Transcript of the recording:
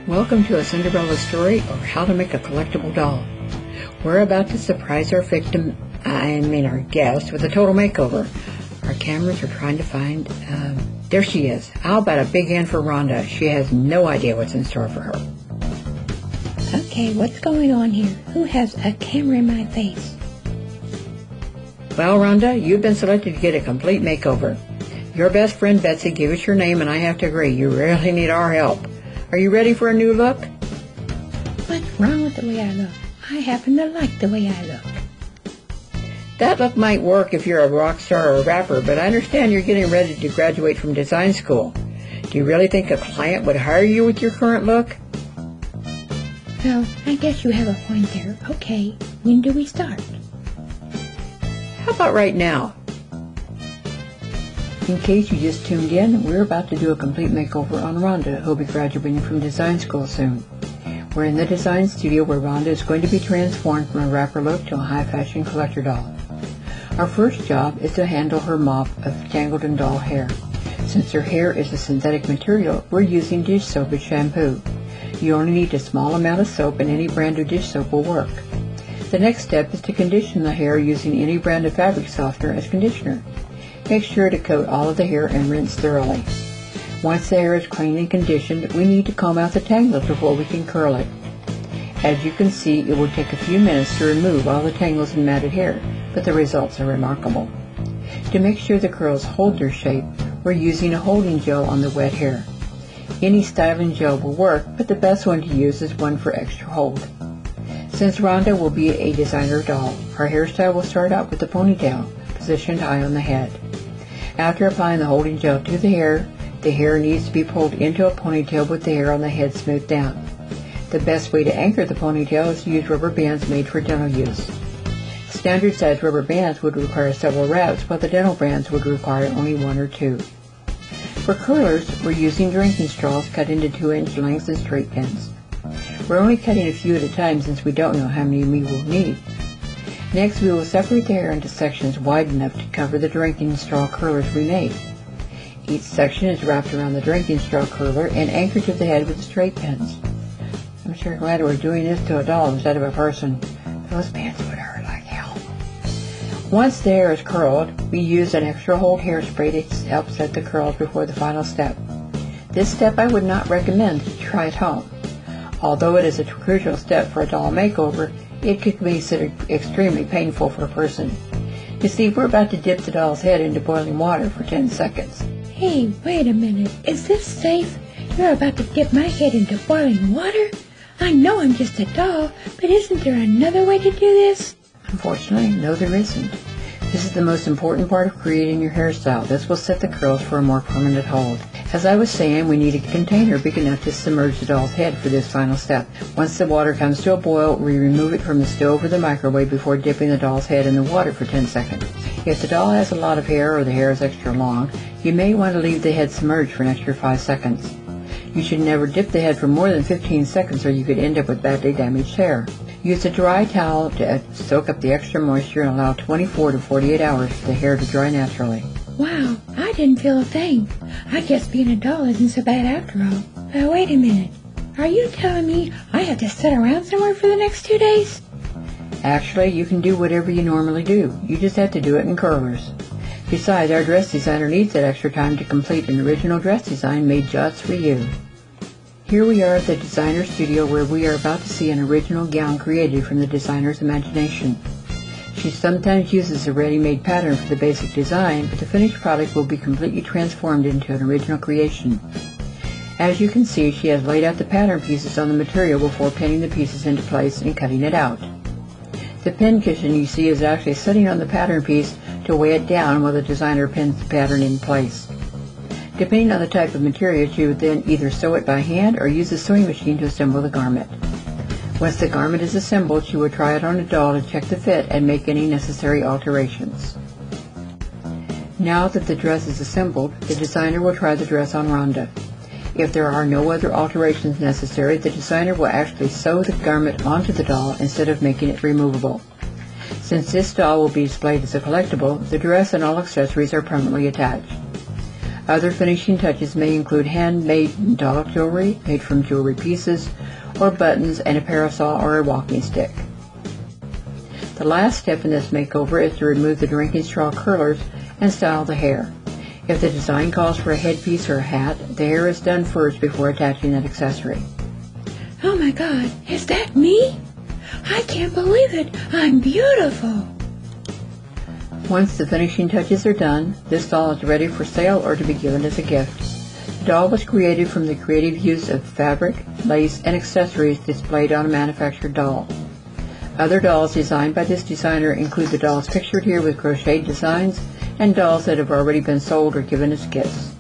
Welcome to a Cinderella story, or how to make a collectible doll. We're about to surprise our our guest, with a total makeover. Our cameras are trying to find, there she is. How about a big hand for Rhonda? She has no idea what's in store for her. Okay, what's going on here? Who has a camera in my face? Well, Rhonda, you've been selected to get a complete makeover. Your best friend Betsy gave us your name, and I have to agree, you really need our help. Are you ready for a new look? What's wrong with the way I look? I happen to like the way I look. That look might work if you're a rock star or a rapper, but I understand you're getting ready to graduate from design school. Do you really think a client would hire you with your current look? Well, I guess you have a point there. Okay, when do we start? How about right now? In case you just tuned in, we're about to do a complete makeover on Rhonda, who'll be graduating from design school soon. We're in the design studio where Rhonda is going to be transformed from a rapper look to a high-fashion collector doll. Our first job is to handle her mop of tangled and dull hair. Since her hair is a synthetic material, we're using dish soap as shampoo. You only need a small amount of soap, and any brand of dish soap will work. The next step is to condition the hair using any brand of fabric softener as conditioner. Make sure to coat all of the hair and rinse thoroughly. Once the hair is clean and conditioned, we need to comb out the tangles before we can curl it. As you can see, it will take a few minutes to remove all the tangles and matted hair, but the results are remarkable. To make sure the curls hold their shape, we're using a holding gel on the wet hair. Any styling gel will work, but the best one to use is one for extra hold. Since Rhonda will be a designer doll, her hairstyle will start out with a ponytail, positioned high on the head. After applying the holding gel to the hair needs to be pulled into a ponytail with the hair on the head smoothed down. The best way to anchor the ponytail is to use rubber bands made for dental use. Standard size rubber bands would require several wraps, while the dental bands would require only one or two. For curlers, we're using drinking straws cut into 2-inch lengths and straight pins. We're only cutting a few at a time since we don't know how many we will need. Next, we will separate the hair into sections wide enough to cover the drinking straw curlers we made. Each section is wrapped around the drinking straw curler and anchored to the head with straight pins. I'm sure glad we're doing this to a doll instead of a person. Those pins would hurt like hell. Once the hair is curled, we use an extra hold hairspray to help set the curls before the final step. This step I would not recommend to try at home. Although it is a crucial step for a doll makeover, it could be considered extremely painful for a person. You see, we're about to dip the doll's head into boiling water for 10 seconds. Hey, wait a minute. Is this safe? You're about to dip my head into boiling water? I know I'm just a doll, but isn't there another way to do this? Unfortunately, no, there isn't. This is the most important part of creating your hairstyle. This will set the curls for a more permanent hold. As I was saying, we need a container big enough to submerge the doll's head for this final step. Once the water comes to a boil, we remove it from the stove or the microwave before dipping the doll's head in the water for 10 seconds. If the doll has a lot of hair or the hair is extra long, you may want to leave the head submerged for an extra 5 seconds. You should never dip the head for more than 15 seconds or you could end up with badly damaged hair. Use a dry towel to soak up the extra moisture and allow 24 to 48 hours for the hair to dry naturally. Wow, I didn't feel a thing. I guess being a doll isn't so bad after all. But wait a minute. Are you telling me I have to sit around somewhere for the next 2 days? Actually, you can do whatever you normally do. You just have to do it in curlers. Besides, our dress designer needs that extra time to complete an original dress design made just for you. Here we are at the designer studio where we are about to see an original gown created from the designer's imagination. She sometimes uses a ready-made pattern for the basic design, but the finished product will be completely transformed into an original creation. As you can see, she has laid out the pattern pieces on the material before pinning the pieces into place and cutting it out. The pin cushion you see is actually sitting on the pattern piece to weigh it down while the designer pins the pattern in place. Depending on the type of material, she would then either sew it by hand or use a sewing machine to assemble the garment. Once the garment is assembled, she will try it on a doll to check the fit and make any necessary alterations. Now that the dress is assembled, the designer will try the dress on Rhonda. If there are no other alterations necessary, the designer will actually sew the garment onto the doll instead of making it removable. Since this doll will be displayed as a collectible, the dress and all accessories are permanently attached. Other finishing touches may include handmade doll jewelry made from jewelry pieces, or buttons and a parasol or a walking stick. The last step in this makeover is to remove the drinking straw curlers and style the hair. If the design calls for a headpiece or a hat, the hair is done first before attaching that accessory. Oh my God, is that me? I can't believe it. I'm beautiful. Once the finishing touches are done, this doll is ready for sale or to be given as a gift. The doll was created from the creative use of fabric, lace, and accessories displayed on a manufactured doll. Other dolls designed by this designer include the dolls pictured here with crocheted designs and dolls that have already been sold or given as gifts.